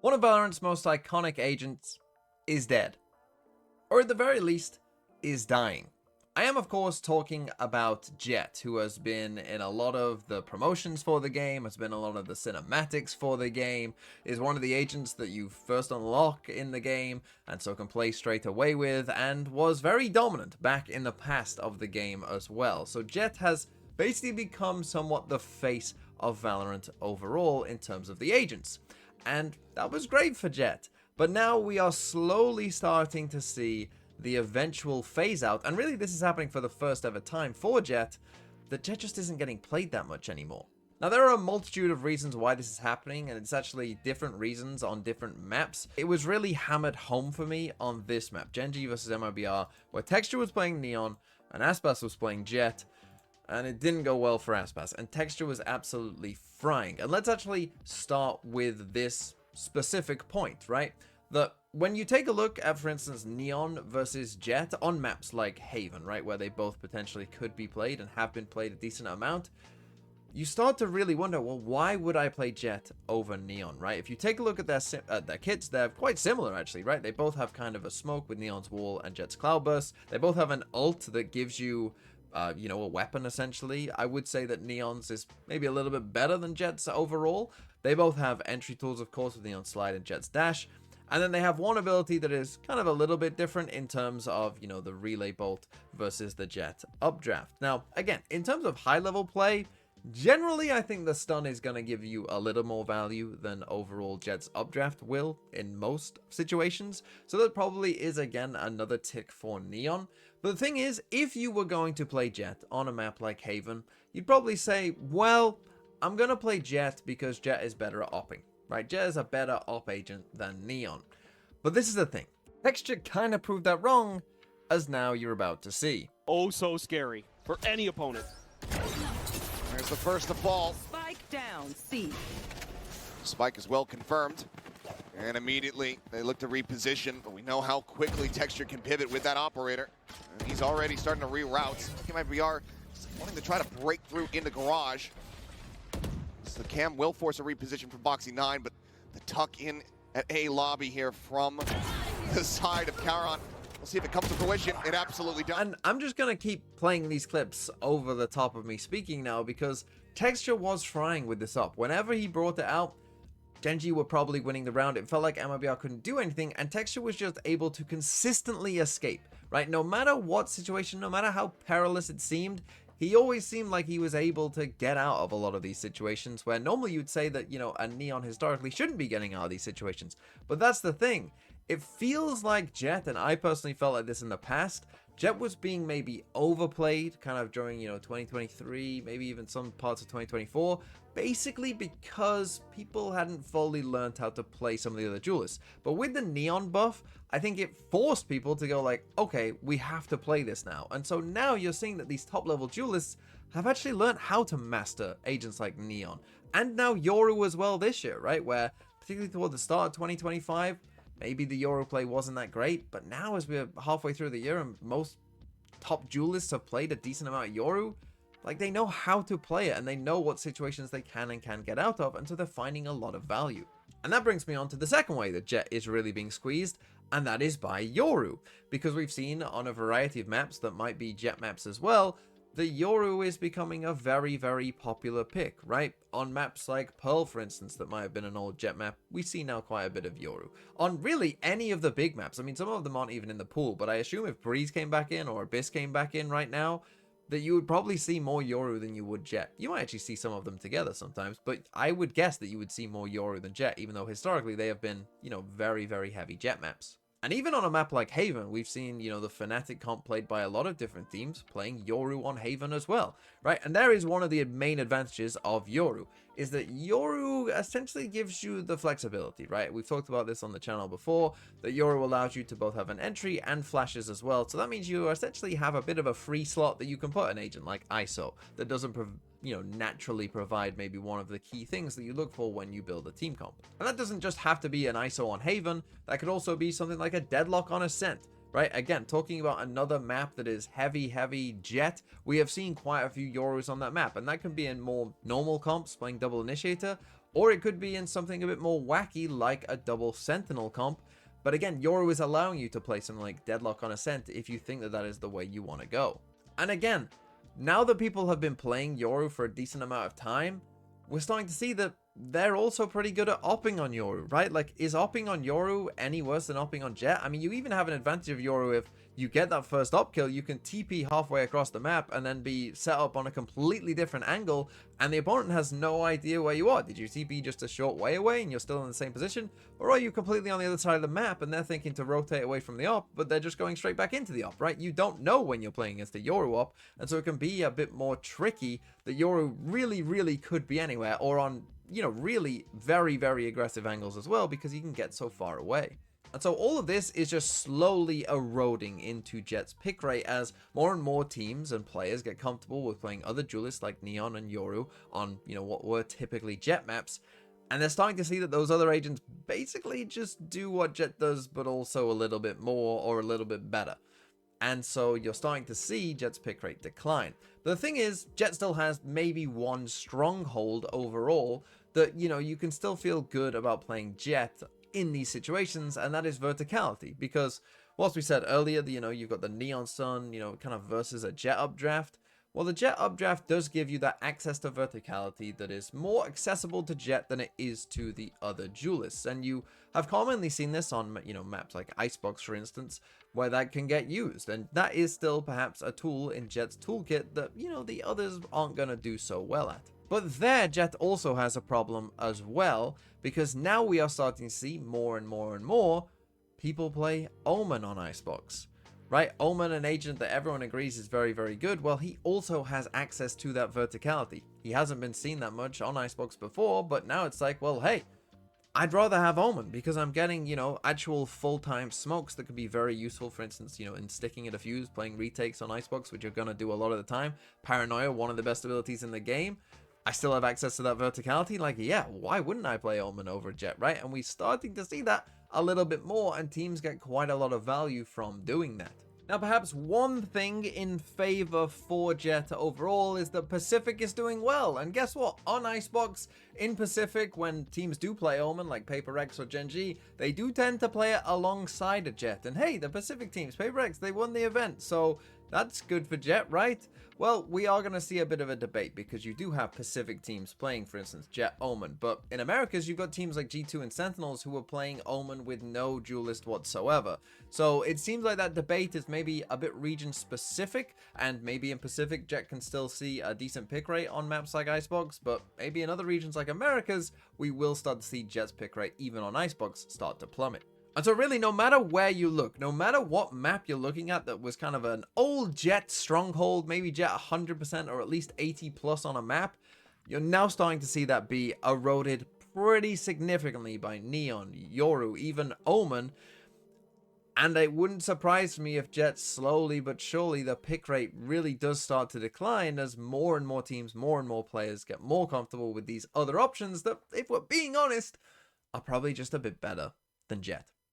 one of Valorant's most iconic agents is dead. Or at the very least, is dying. I am of course talking about Jett, who has been in a lot of the promotions for the game, has been in a lot of the cinematics for the game, is one of the agents that you first unlock in the game, and so can play straight away with, and was very dominant back in the past of the game as well. So Jett has basically become somewhat the face of Valorant overall in terms of the agents. And that was great for Jett. But now we are slowly starting to see the eventual phase out, and really this is happening for the first ever time for Jett, that Jett just isn't getting played that much anymore. Now there are a multitude of reasons why this is happening, and it's actually different reasons on different maps. It was really hammered home for me on this map, Gen G versus MIBR, where Texture was playing Neon and Aspas was playing Jett, and it didn't go well for Aspas, and Texture was absolutely frying. And let's actually start with this specific point, right? That when you take a look at, for instance, Neon versus Jett on maps like Haven, right, where they both potentially could be played and have been played a decent amount, you start to really wonder, well, why would I play Jett over Neon, right? If you take a look at their kits, they're quite similar, actually, right? They both have kind of a smoke with Neon's wall and Jett's cloudburst. They both have an ult that gives you, you know, a weapon, essentially. I would say that Neon's is maybe a little bit better than Jett's overall. They both have entry tools, of course, with Neon's slide and Jett's dash. And then they have one ability that is kind of a little bit different in terms of, you know, the relay bolt versus the Jett updraft. Now, again, in terms of high level play, generally I think the stun is going to give you a little more value than overall Jett's updraft will in most situations. So that probably is, again, another tick for Neon. But the thing is, if you were going to play Jett on a map like Haven, you'd probably say, well, I'm going to play Jett because Jett is better at opping. Right, Jett is a better op agent than Neon. But this is the thing. Texture kind of proved that wrong, as now you're about to see. Oh, so scary for any opponent. There's the first to fall. Spike down, C. Spike is well confirmed. And immediately they look to reposition, but we know how quickly Texture can pivot with that operator. And he's already starting to reroute. MIBR wanting to try to break through into garage. So the cam will force a reposition from Boxy 9, but the tuck in at A lobby here from the side of Charon. We'll see if it comes to fruition. It absolutely does. And I'm just going to keep playing these clips over the top of me speaking now, because Texture was frying with this up. Whenever he brought it out, Gen G were probably winning the round. It felt like MIBR couldn't do anything, and Texture was just able to consistently escape, right? No matter what situation, no matter how perilous it seemed, he always seemed like he was able to get out of a lot of these situations where normally you'd say that, you know, a Neon historically shouldn't be getting out of these situations. But that's the thing. It feels like Jett, and I personally felt like this in the past, Jett was being maybe overplayed kind of during, you know, 2023, maybe even some parts of 2024, basically because people hadn't fully learned how to play some of the other duelists. But with the Neon buff, I think it forced people to go like, okay, we have to play this now. And so now you're seeing that these top level duelists have actually learned how to master agents like Neon. And now Yoru as well this year, right? Where particularly toward the start of 2025, maybe the Yoru play wasn't that great, but now as we're halfway through the year and most top duelists have played a decent amount of Yoru, like they know how to play it and they know what situations they can and can't get out of, and so they're finding a lot of value. And that brings me on to the second way that Jett is really being squeezed, and that is by Yoru, because we've seen on a variety of maps that might be Jett maps as well, the Yoru is becoming a very, very popular pick, right? On maps like Pearl, for instance, that might have been an old Jett map, we see now quite a bit of Yoru. On really any of the big maps, I mean, some of them aren't even in the pool, but I assume if Breeze came back in or Abyss came back in right now, that you would probably see more Yoru than you would Jett. You might actually see some of them together sometimes, but I would guess that you would see more Yoru than Jett, even though historically they have been, you know, very, very heavy Jett maps. And even on a map like Haven, we've seen, you know, the Fnatic comp played by a lot of different teams playing Yoru on Haven as well, right? And there is one of the main advantages of Yoru, is that Yoru essentially gives you the flexibility, right? We've talked about this on the channel before, that Yoru allows you to both have an entry and flashes as well. So that means you essentially have a bit of a free slot that you can put an agent like ISO that doesn't naturally provide maybe one of the key things that you look for when you build a team comp. And that doesn't just have to be an ISO on Haven, that could also be something like a Deadlock on Ascent, right? Again, talking about another map that is heavy Jett, we have seen quite a few Yorus on that map, and that can be in more normal comps, playing double initiator, or it could be in something a bit more wacky like a double Sentinel comp. But again, Yoru is allowing you to play something like Deadlock on Ascent if you think that that is the way you want to go. And again, now that people have been playing Yoru for a decent amount of time, we're starting to see that they're also pretty good at opping on Yoru, right? Like, is opping on Yoru any worse than opping on Jett? I mean, you even have an advantage of Yoru if you get that first op kill, you can TP halfway across the map and then be set up on a completely different angle, and the opponent has no idea where you are. Did you TP just a short way away and you're still in the same position? Or are you completely on the other side of the map and they're thinking to rotate away from the op, but they're just going straight back into the op, right? You don't know when you're playing against a Yoru op, and so it can be a bit more tricky that Yoru really could be anywhere, or on, you know, really very aggressive angles as well, because he can get so far away. And so all of this is just slowly eroding into Jett's pick rate as more and more teams and players get comfortable with playing other duelists like Neon and Yoru on, you know, what were typically Jett maps. And they're starting to see that those other agents basically just do what Jett does, but also a little bit more or a little bit better. And so you're starting to see Jett's pick rate decline. But the thing is, Jett still has maybe one stronghold overall that, you know, you can still feel good about playing Jett in these situations, and that is verticality. Because whilst we said earlier that, you know, you've got the Neon Sun, you know, kind of versus a Jett updraft, well, the Jett updraft does give you that access to verticality that is more accessible to Jett than it is to the other duelists. And you have commonly seen this on, you know, maps like Icebox, for instance, where that can get used. And that is still perhaps a tool in Jett's toolkit that, you know, the others aren't going to do so well at. But there, Jett also has a problem as well, because now we are starting to see more and more people play Omen on Icebox. Right, Omen, an agent that everyone agrees is very good, well, he also has access to that verticality. He hasn't been seen that much on Icebox before, but now it's like, well, hey, I'd rather have Omen because I'm getting, you know, actual full-time smokes that could be very useful, for instance, you know, in sticking a defuse, playing retakes on Icebox, which you're going to do a lot of the time. Paranoia, one of the best abilities in the game. I still have access to that verticality. Like, yeah, why wouldn't I play Omen over Jett, right? And we're starting to see that a little bit more, and teams get quite a lot of value from doing that. Now, perhaps one thing in favor for Jett overall is that Pacific is doing well. And guess what? On Icebox, in Pacific, when teams do play Omen, like Paper Rex or Gen G, they do tend to play it alongside a Jett. And hey, the Pacific teams, Paper Rex, they won the event, so that's good for Jett, right? Well, we are going to see a bit of a debate because you do have Pacific teams playing, for instance, Jett, Omen. But in Americas, you've got teams like G2 and Sentinels who are playing Omen with no duelist whatsoever. So it seems like that debate is maybe a bit region specific, and maybe in Pacific, Jett can still see a decent pick rate on maps like Icebox, but maybe in other regions like Americas, we will start to see Jett's pick rate, even on Icebox, start to plummet. And so really, no matter where you look, no matter what map you're looking at that was kind of an old Jett stronghold, maybe Jett 100% or at least 80 plus on a map, you're now starting to see that be eroded pretty significantly by Neon, Yoru, even Omen. And it wouldn't surprise me if Jett slowly but surely the pick rate really does start to decline as more and more teams, more and more players get more comfortable with these other options that, if we're being honest, are probably just a bit better than Jett.